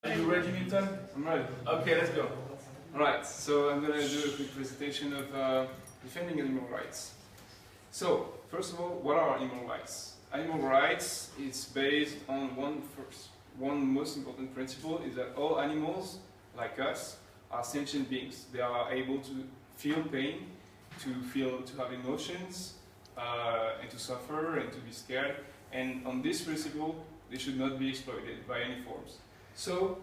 Are you ready, Milton? I'm ready. Okay, let's go. Alright, so I'm going to do a quick presentation of defending animal rights. So, first of all, what are animal rights? Animal rights is based on one most important principle is that all animals, like us, are sentient beings. They are able to feel pain, to have emotions, and to suffer and to be scared. And on this principle, they should not be exploited by any forms. So,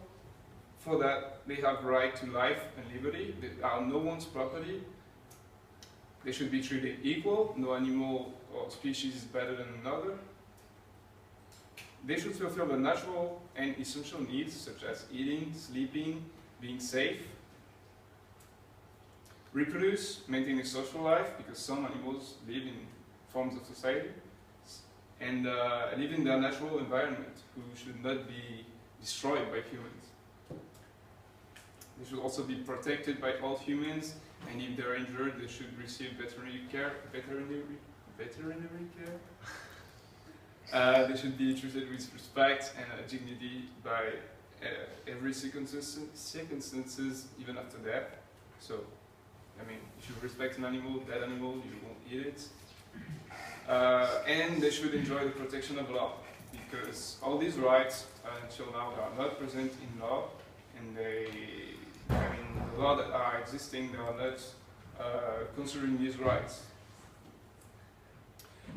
for that, they have right to life and liberty. They are no one's property. They should be treated equal. No animal or species is better than another. They should fulfill the natural and essential needs, such as eating, sleeping, being safe, reproduce, maintain a social life, because some animals live in forms of society, and live in their natural environment, who should not be destroyed by humans. They should also be protected by all humans, and if they're injured, they should receive veterinary care. They should be treated with respect and dignity by every circumstances, even after death. So, I mean, if you respect an animal, that animal, you won't eat it. And they should enjoy the protection of law, because all these rights until now are not present in law, and the law that are existing, they are not considering these rights.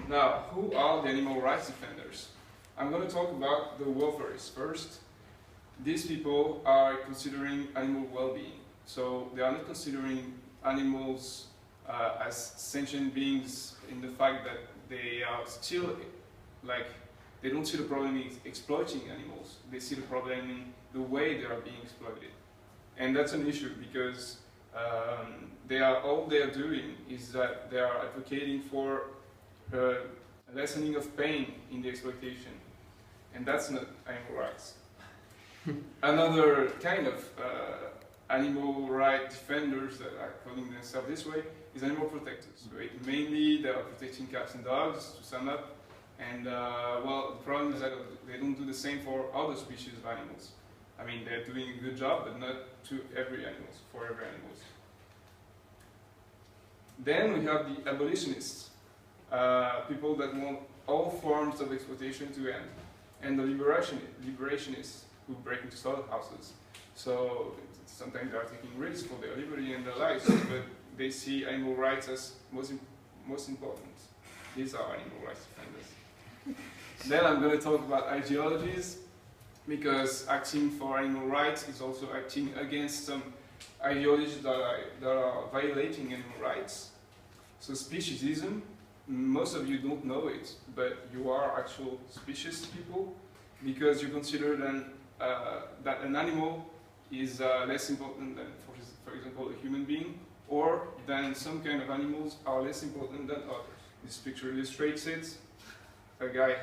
Now, who are the animal rights defenders? I'm going to talk about the welfareists first. These people are considering animal well-being. So they are not considering animals as sentient beings in the fact that they are still, they don't see the problem in exploiting animals. They see the problem in the way they are being exploited. And that's an issue because all they are doing is that they are advocating for a lessening of pain in the exploitation. And that's not animal rights. Another kind of animal right defenders that are calling themselves this way is animal protectors. Right? Mainly they are protecting cats and dogs, to sum up. And well, the problem is that they don't do the same for other species of animals. I mean, they're doing a good job, but not to every animal, for every animal. Then we have the abolitionists, people that want all forms of exploitation to end, and the liberationists who break into slaughterhouses. So sometimes they are taking risks for their liberty and their lives, but they see animal rights as most important. These are animal rights defenders. Then I'm going to talk about ideologies, because acting for animal rights is also acting against some ideologies that are violating animal rights. So speciesism, most of you don't know it, but you are actual species people, because you consider that an animal is less important than, for example, a human being, or than some kind of animals are less important than others. This picture illustrates it. A guy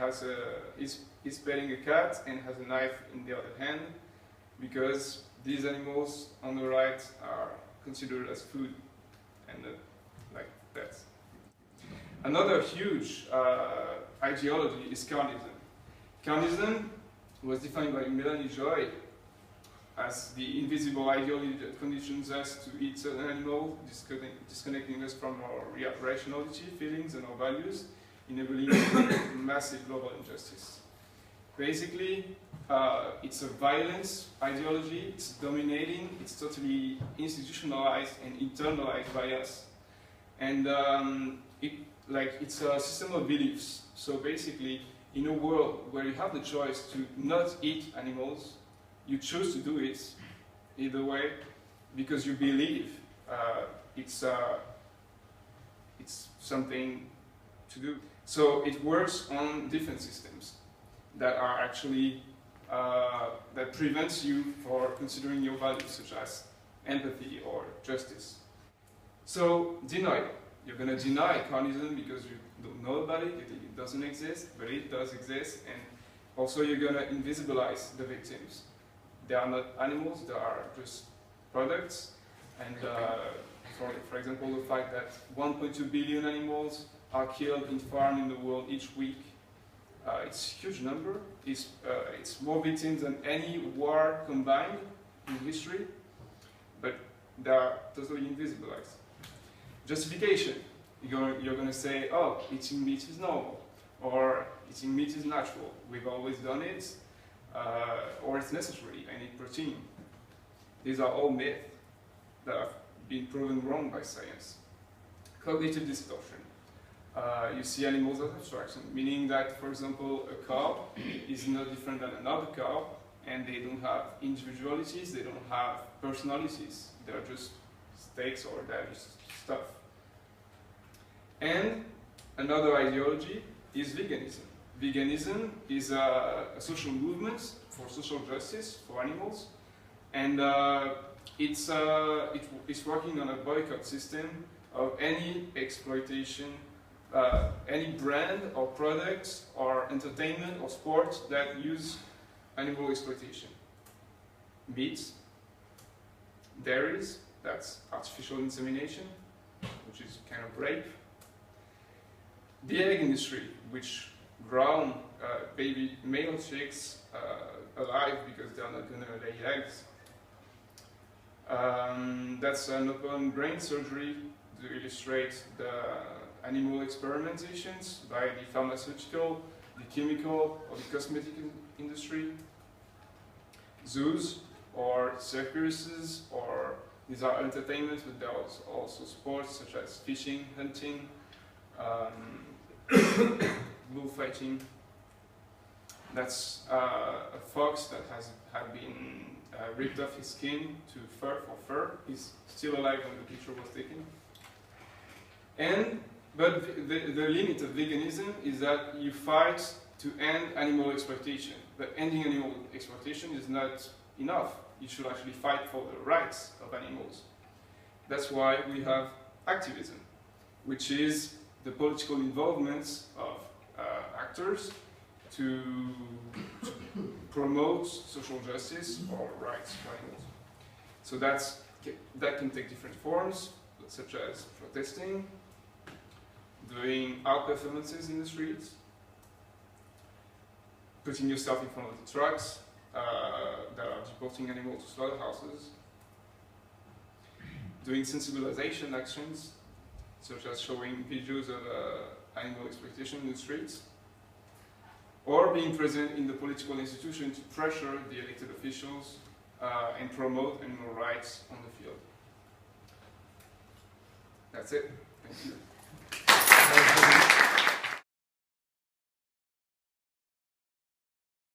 is petting a cat and has a knife in the other hand, because these animals on the right are considered as food, and like that. Another huge ideology is carnism. Carnism was defined by Melanie Joy as the invisible ideology that conditions us to eat certain animals, disconnecting us from our rationality, feelings, and our values, enabling massive global injustice. Basically, it's a violence ideology, it's dominating, it's totally institutionalized and internalized by us. And it's a system of beliefs. So basically, in a world where you have the choice to not eat animals, you choose to do it either way because you believe it's something to do. So it works on different systems that are actually that prevents you from considering your values, such as empathy or justice. So denial. You're going to deny carnism because you don't know about it, you think it doesn't exist, but it does exist, and also you're going to invisibilize the victims. They are not animals, they are just products, and for example, the fact that 1.2 billion animals are killed in farms in the world each week it's a huge number. It's more victims than any war combined in history, but they are totally invisibilized. Justification. You're going to say, oh, eating meat is normal, or eating meat is natural. We've always done it, or it's necessary. I need protein. These are all myths that have been proven wrong by science. Cognitive distortion. You see animals as abstraction, meaning that, for example, a cow is no different than another cow, and they don't have individualities, they don't have personalities. They're just steaks or they're just stuff. And another ideology is veganism. Veganism is a social movement for social justice for animals, and it's working on a boycott system of any exploitation, any brand or product or entertainment or sport that use animal exploitation. Meats, dairies, that's artificial insemination, which is kind of rape. The egg industry, which drown baby male chicks alive because they're not going to lay eggs. That's an open brain surgery to illustrate the animal experimentations by the pharmaceutical, the chemical, or the cosmetic industry. Zoos or circuses, or these are entertainments, but there are also sports such as fishing, hunting, bullfighting. That's a fox that had been ripped off his skin to fur for fur. He's still alive when the picture was taken. But the limit of veganism is that you fight to end animal exploitation. But ending animal exploitation is not enough. You should actually fight for the rights of animals. That's why we have activism, which is the political involvements of actors to promote social justice or rights for animals. So that can take different forms, such as protesting, doing art performances in the streets, putting yourself in front of the trucks that are deporting animals to slaughterhouses, doing sensibilisation actions, such as showing videos of animal exploitation in the streets, or being present in the political institution to pressure the elected officials and promote animal rights on the field. That's it. Thank you.